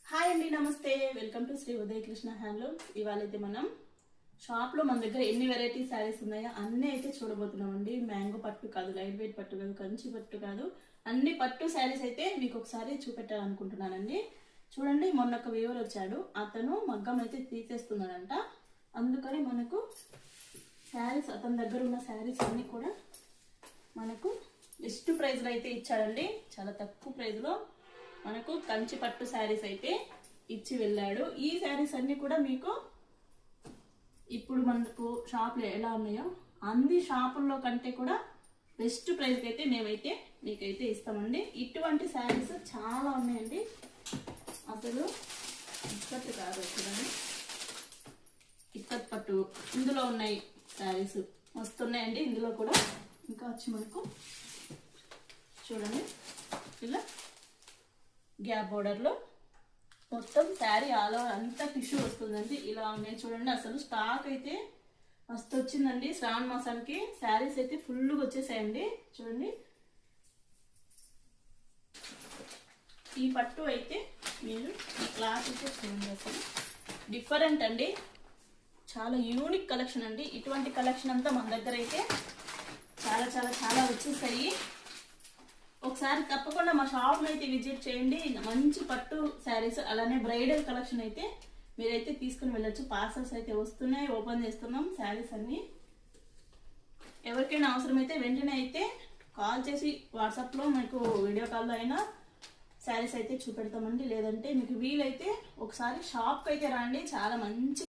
Hi అండి, నమస్తే. Welcome to Sri Udaya Krishna handlooms. ఇవాళ అయితే మనం షాప్లో మన దగ్గర ఎన్ని వెరైటీ శారీస్ ఉన్నాయో అన్నీ అయితే చూడబోతున్నామండి. మ్యాంగో పట్టు కాదు, లైట్ వెయిట్ పట్టు కాదు, కంచి పట్టు కాదు, అన్ని పట్టు శారీస్ అయితే మీకు ఒకసారి చూపెట్టాలనుకుంటున్నానండి. చూడండి, మొన్న ఒక వ్యూవర్ వచ్చాడు, అతను మగ్గం అయితే తీసేస్తున్నాడంట. అందుకని మనకు శారీస్, అతని దగ్గర ఉన్న శారీస్ అన్నీ కూడా మనకు బెస్ట్ ప్రైస్లో అయితే ఇచ్చాడండి. చాలా తక్కువ ప్రైస్లో మనకు కంచి పట్టు శారీస్ అయితే ఇచ్చి వెళ్ళాడు. ఈ శారీస్ అన్ని కూడా మీకు ఇప్పుడు మనకు షాప్లో ఎలా ఉన్నాయో అన్ని షాపుల్లో కంటే కూడా బెస్ట్ ప్రైస్కి అయితే మేమైతే మీకైతే ఇస్తామండి. ఇటువంటి శారీస్ చాలా ఉన్నాయండి. అసలు ఇక్కత్ కాదు, చూడండి, ఇక్కత్ పట్టు ఇందులో ఉన్నాయి శారీస్ వస్తున్నాయండి. ఇందులో కూడా ఇంకా వచ్చి మనకు చూడండి, ఇలా గ్యాప్ బోర్డర్లో మొత్తం శారీ ఆల్ ఓవర్ అంతా టిష్యూ వస్తుందండి. ఇలా ఉన్నాయి చూడండి. అసలు స్టాక్ అయితే మస్తు వచ్చిందండి. శ్రావణ మాసానికి శారీస్ అయితే ఫుల్గా వచ్చేసాయండి. చూడండి, ఈ పట్టు అయితే మీరు ఈ క్లాత్ అయితే చూడండి, అసలు డిఫరెంట్ అండి. చాలా యూనిక్ కలెక్షన్ అండి. ఇటువంటి కలెక్షన్ అంతా మన దగ్గర అయితే చాలా చాలా చాలా వచ్చేసాయి. ఒకసారి తప్పకుండా మా షాప్ని అయితే విజిట్ చేయండి. మంచి పట్టు శారీస్, అలానే బ్రైడల్ కలెక్షన్ అయితే మీరైతే తీసుకుని వెళ్ళొచ్చు. పార్సల్స్ అయితే వస్తున్నాయి, ఓపెన్ చేస్తున్నాం శారీస్ అన్ని. ఎవరికైనా అవసరమైతే వెంటనే అయితే కాల్ చేసి వాట్సాప్లో మీకు వీడియో కాల్లో అయినా శారీస్ అయితే చూపెడతామండి. లేదంటే మీకు వీలైతే ఒకసారి షాప్కి అయితే రండి. చాలా మంచి